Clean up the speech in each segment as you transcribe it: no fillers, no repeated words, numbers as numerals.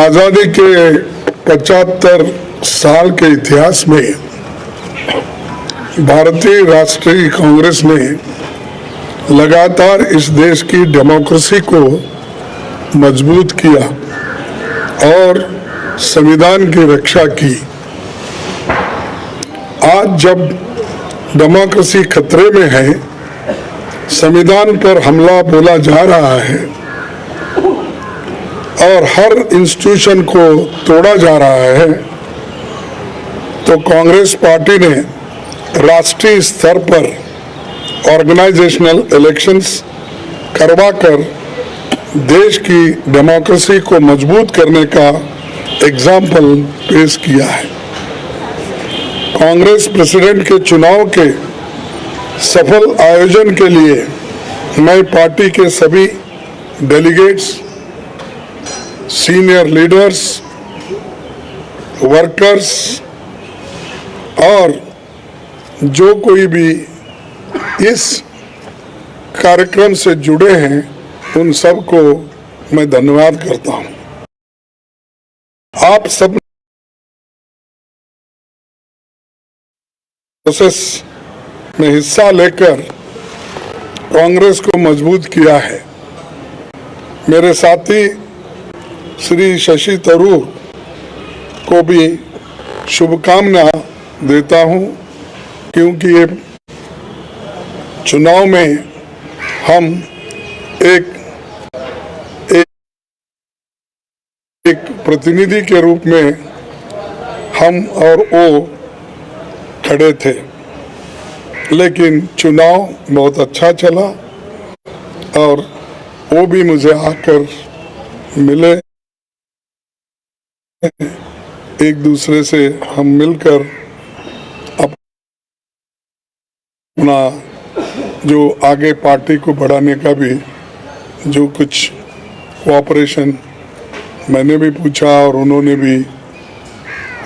आज़ादी के 75 साल के इतिहास में भारतीय राष्ट्रीय कांग्रेस ने लगातार इस देश की डेमोक्रेसी को मजबूत किया और संविधान की रक्षा की। आज जब डेमोक्रेसी खतरे में है, संविधान पर हमला बोला जा रहा है और हर इंस्टीट्यूशन को तोड़ा जा रहा है, तो कांग्रेस पार्टी ने राष्ट्रीय स्तर पर ऑर्गेनाइजेशनल इलेक्शंस करवाकर देश की डेमोक्रेसी को मजबूत करने का एग्जाम्पल पेश किया है। कांग्रेस प्रेसिडेंट के चुनाव के सफल आयोजन के लिए मैं पार्टी के सभी डेलीगेट्स, सीनियर लीडर्स, वर्कर्स और जो कोई भी इस कार्यक्रम से जुड़े हैं उन सबको मैं धन्यवाद करता हूं। आप सब प्रोसेस में हिस्सा लेकर कांग्रेस को मजबूत किया है। मेरे साथी श्री शशि थरूर को भी शुभकामना देता हूं, क्योंकि ये चुनाव में हम एक प्रतिनिधि के रूप में हम और वो खड़े थे, लेकिन चुनाव बहुत अच्छा चला और वो भी मुझे आकर मिले। एक दूसरे से हम मिलकर अपना जो आगे पार्टी को बढ़ाने का भी जो कुछ कोऑपरेशन मैंने भी पूछा और उन्होंने भी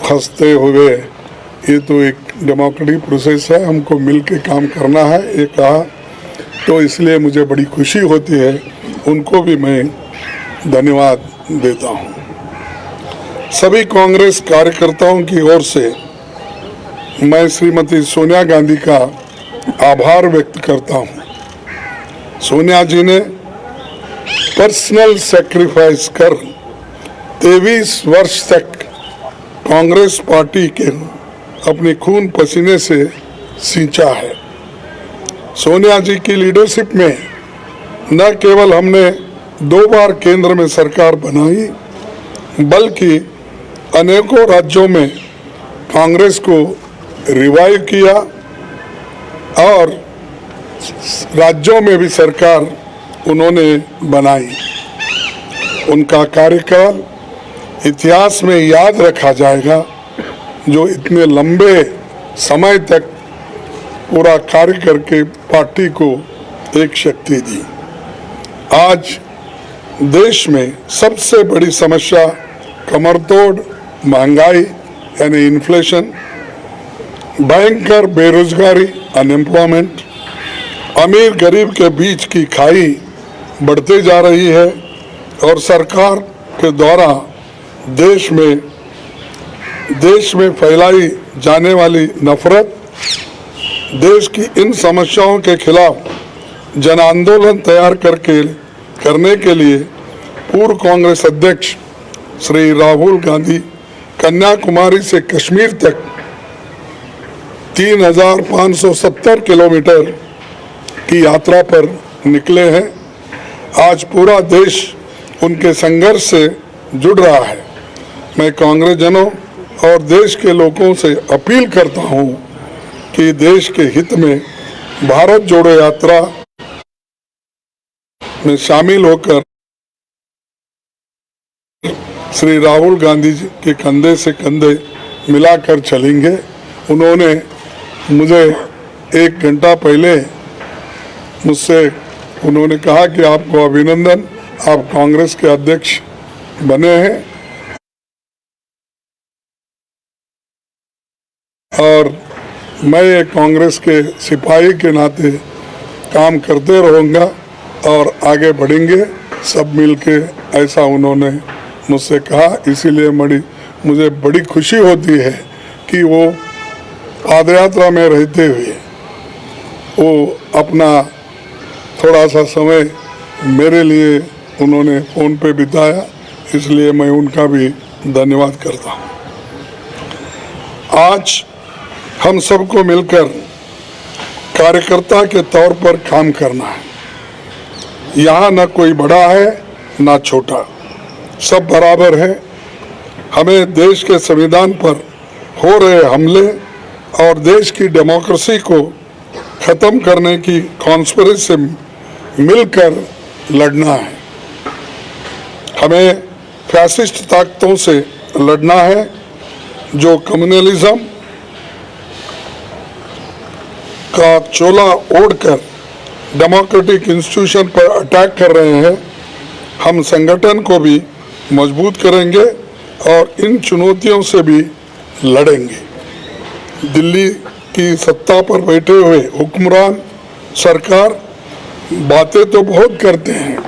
हंसते हुए, ये तो एक डेमोक्रेटिक प्रोसेस है, हमको मिल के काम करना है, ये कहा, तो इसलिए मुझे बड़ी खुशी होती है। उनको भी मैं धन्यवाद देता हूँ। सभी कांग्रेस कार्यकर्ताओं की ओर से मैं श्रीमती सोनिया गांधी का आभार व्यक्त करता हूँ। सोनिया जी ने पर्सनल सैक्रिफाइस कर 23 वर्ष तक कांग्रेस पार्टी के अपने खून पसीने से सींचा है। सोनिया जी की लीडरशिप में न केवल हमने 2 बार केंद्र में सरकार बनाई, बल्कि अनेकों राज्यों में कांग्रेस को रिवाइव किया और राज्यों में भी सरकार उन्होंने बनाई। उनका कार्यकाल इतिहास में याद रखा जाएगा, जो इतने लंबे समय तक पूरा कार्य करके पार्टी को एक शक्ति दी। आज देश में सबसे बड़ी समस्या कमरतोड़ महंगाई यानी इन्फ्लेशन, भयंकर बेरोजगारी अनएम्प्लॉयमेंट, अमीर गरीब के बीच की खाई बढ़ते जा रही है और सरकार के द्वारा देश में फैलाई जाने वाली नफरत। देश की इन समस्याओं के खिलाफ जन आंदोलन तैयार करने के लिए पूर्व कांग्रेस अध्यक्ष श्री राहुल गांधी कन्याकुमारी से कश्मीर तक 3570 किलोमीटर की यात्रा पर निकले हैं। आज पूरा देश उनके संघर्ष से जुड़ रहा है। मैं कांग्रेस जनों और देश के लोगों से अपील करता हूं कि देश के हित में भारत जोड़ो यात्रा में शामिल होकर श्री राहुल गांधी जी के कंधे से कंधे मिलाकर चलेंगे। उन्होंने मुझे 1 घंटा पहले मुझसे उन्होंने कहा कि आपको अभिनंदन, आप कांग्रेस के अध्यक्ष बने हैं और मैं कांग्रेस के सिपाही के नाते काम करते रहूँगा और आगे बढ़ेंगे सब मिलके, ऐसा उन्होंने मुझसे कहा, इसीलिए मुझे बड़ी खुशी होती है कि वो पादयात्रा में रहते हुए वो अपना थोड़ा सा समय मेरे लिए उन्होंने फ़ोन पे बिताया, इसलिए मैं उनका भी धन्यवाद करता हूँ। आज हम सबको मिलकर कार्यकर्ता के तौर पर काम करना है। यहाँ न कोई बड़ा है न छोटा, सब बराबर है। हमें देश के संविधान पर हो रहे हमले और देश की डेमोक्रेसी को ख़त्म करने की कॉन्स्पिरेसी से मिलकर लड़ना है। हमें फैसिस्ट ताकतों से लड़ना है जो कम्युनलिज्म का चोला ओढ़कर डेमोक्रेटिक इंस्टीट्यूशन पर अटैक कर रहे हैं। हम संगठन को भी मजबूत करेंगे और इन चुनौतियों से भी लड़ेंगे। दिल्ली की सत्ता पर बैठे हुए हुक्मरान सरकार बातें तो बहुत करते हैं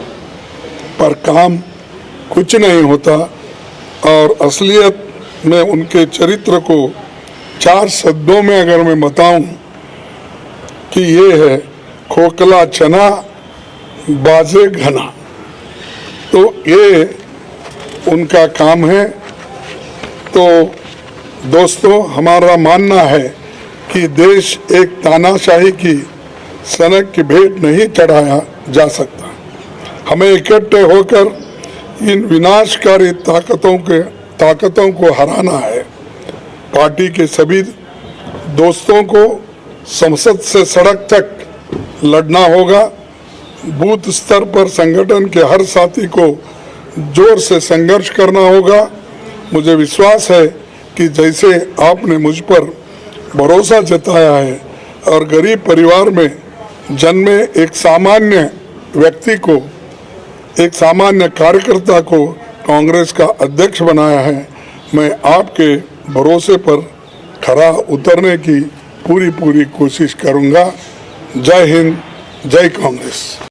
पर काम कुछ नहीं होता, और असलियत में उनके चरित्र को 4 शब्दों में अगर मैं बताऊं कि ये है खोखला चना बाजे घना, तो ये उनका काम है। तो दोस्तों, हमारा मानना है कि देश एक तानाशाही की सनक की भेंट नहीं चढ़ाया जा सकता। हमें इकट्ठे होकर इन विनाशकारी ताकतों को हराना है। पार्टी के सभी दोस्तों को संसद से सड़क तक लड़ना होगा। बूथ स्तर पर संगठन के हर साथी को जोर से संघर्ष करना होगा। मुझे विश्वास है कि जैसे आपने मुझ पर भरोसा जताया है और गरीब परिवार में जन्मे एक सामान्य व्यक्ति को, एक सामान्य कार्यकर्ता को कांग्रेस का अध्यक्ष बनाया है, मैं आपके भरोसे पर खरा उतरने की पूरी कोशिश करूंगा। जय हिंद, जय कांग्रेस।